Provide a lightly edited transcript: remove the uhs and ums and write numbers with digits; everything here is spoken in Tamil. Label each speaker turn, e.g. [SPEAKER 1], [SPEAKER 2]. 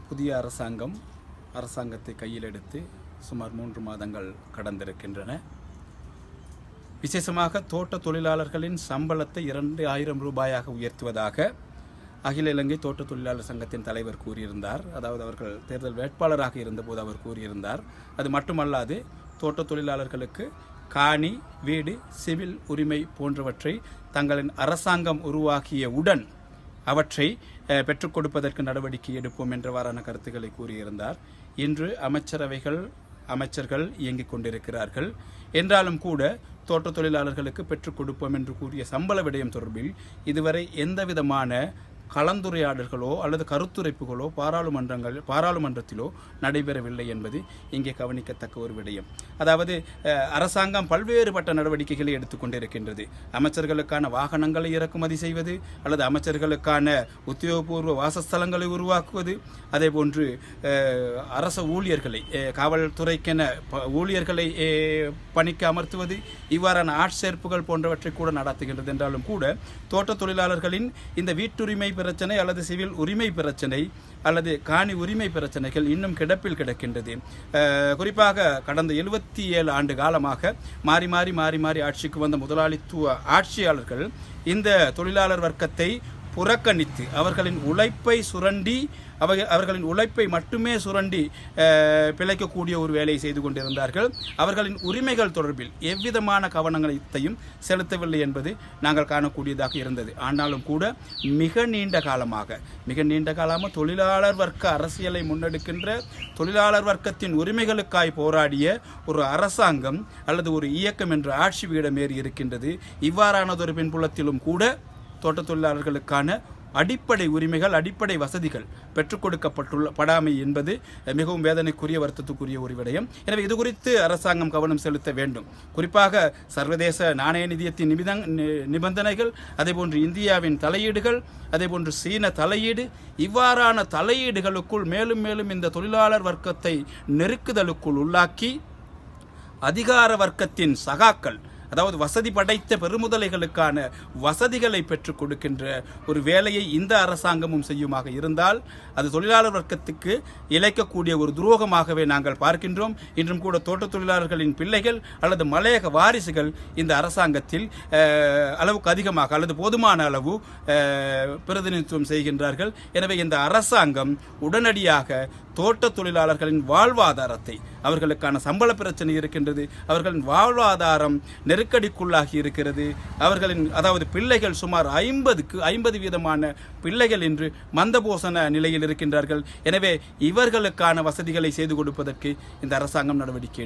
[SPEAKER 1] புதிய அரசாங்கத்தை கையில் எடுத்து சுமார் 3 மாதங்கள் கடந்திருக்கின்றன. விசேஷமாக தோட்ட தொழிலாளர்களின் சம்பளத்தை 2000 ரூபாயாக உயர்த்துவதாக அகில இலங்கை தோட்ட தொழிலாளர் சங்கத்தின் தலைவர் கூறியிருந்தார். அதாவது அவர்கள் தேர்தல் வேட்பாளராக இருந்தபோது அவர் கூறியிருந்தார். அது மட்டுமல்லாது தோட்ட தொழிலாளர்களுக்கு காணி, வீடு, சிவில் உரிமை போன்றவற்றை தங்களின் அரசாங்கம் உருவாக்கியவுடன் அவற்றை பெற்றுக் கொடுப்பதற்கு நடவடிக்கை எடுப்போம் என்றவாறான கருத்துக்களை கூறியிருந்தார். இன்று அமைச்சர்கள் இயங்கிக் கொண்டிருக்கிறார்கள். என்றாலும் கூட தோட்ட தொழிலாளர்களுக்கு பெற்றுக் கொடுப்போம் என்று கூறிய சம்பள விடயம் தொடர்பில் இதுவரை எந்தவிதமான கலந்துரையாடல்களோ அல்லது கருத்துரைப்புகளோ பாராளுமன்றத்திலோ நடைபெறவில்லை என்பது இங்கே கவனிக்கத்தக்க ஒரு விடயம். அதாவது அரசாங்கம் பல்வேறுபட்ட நடவடிக்கைகளை எடுத்துக்கொண்டிருக்கின்றது. அமைச்சர்களுக்கான வாகனங்களை இறக்குமதி செய்வது, அல்லது அமைச்சர்களுக்கான உத்தியோகபூர்வ வாசஸ்தலங்களை உருவாக்குவது, அதே போன்று அரச ஊழியர்களை காவல்துறைக்கென ஊழியர்களை பணிக்கு அமர்த்துவது, இவ்வாறான ஆட்சேர்ப்புகள் போன்றவற்றை கூட நடத்துகின்றது. என்றாலும் கூட தோட்ட தொழிலாளர்களின் இந்த வீட்டுரிமை பிரச்சனை அல்லது சிவில் உரிமை பிரச்சனை அல்லது காணி உரிமை பிரச்சனைகள் இன்னும் கிடப்பில் கிடக்கின்றது. குறிப்பாக கடந்த 77 ஆண்டு காலமாக மாறி மாறி ஆட்சிக்கு வந்த முதலாளித்துவ ஆட்சியாளர்கள் இந்த தொழிலாளர் வர்க்கத்தை புறக்கணித்து அவர்களின் உழைப்பை மட்டுமே சுரண்டி பிழைக்கக்கூடிய ஒரு வேலையை செய்து கொண்டிருந்தார்கள். அவர்களின் உரிமைகள் தொடர்பில் எவ்விதமான கவனங்களையும் செலுத்தவில்லை என்பது நாங்கள் காணக்கூடியதாக இருந்தது. ஆனாலும் கூட மிக நீண்ட காலமாக தொழிலாளர் வர்க்க அரசியலை முன்னெடுக்கின்ற தொழிலாளர் வர்க்கத்தின் உரிமைகளுக்காய் போராடிய ஒரு அரசாங்கம் அல்லது ஒரு இயக்கம் என்ற ஆட்சி பீடமேறி இருக்கின்றது. இவ்வாறானதொரு பின்புலத்திலும் கூட தோட்ட தொழிலாளர்களுக்கான அடிப்படை உரிமைகள், அடிப்படை வசதிகள் பெற்றுக் கொடுக்கப்படாமை என்பது மிகவும் வேதனைக்குரிய, வருத்தத்துக்குரிய ஒரு விடயம். எனவே இது குறித்து அரசாங்கம் கவனம் செலுத்த வேண்டும். குறிப்பாக சர்வதேச நாணய நிதியத்தின் நிபந்தனைகள், அதேபோன்று இந்தியாவின் தலையீடுகள், அதேபோன்று சீன தலையீடு, இவ்வாறான தலையீடுகளுக்குள் மேலும் இந்த தொழிலாளர் வர்க்கத்தை நெருக்குதலுக்குள் உள்ளாக்கி அதிகார வர்க்கத்தின் சகாக்கள், அதாவது வசதி படைத்த பெருமுதலைகளுக்கான வசதிகளை பெற்றுக் கொடுக்கின்ற ஒரு வேலையை இந்த அரசாங்கமும் செய்யுமாக இருந்தால் அது தொழிலாளர் வர்க்கத்துக்கு இழைக்கக்கூடிய ஒரு துரோகமாகவே நாங்கள் பார்க்கின்றோம். இன்றும் கூட தோட்ட தொழிலாளர்களின் பிள்ளைகள் அல்லது மலையக வாரிசுகள் இந்த அரசாங்கத்தில் அளவுக்கு அதிகமாக அல்லது போதுமான அளவு பிரதிநிதித்துவம் செய்கின்றார்கள். எனவே இந்த அரசாங்கம் உடனடியாக தோட்ட தொழிலாளர்களின் வாழ்வாதாரத்தை, அவர்களுக்கான சம்பள பிரச்சனை இருக்கின்றது, அவர்களின் வாழ்வாதாரம் நெருக்கடிக்குள்ளாகி இருக்கிறது, அதாவது பிள்ளைகள் சுமார் 50 வீதமான பிள்ளைகள் இன்று மந்தபோசன நிலையில் இருக்கின்றார்கள். எனவே இவர்களுக்கான வசதிகளை செய்து கொடுப்பதற்கு இந்த அரசாங்கம் நடவடிக்கை எடுக்கும்.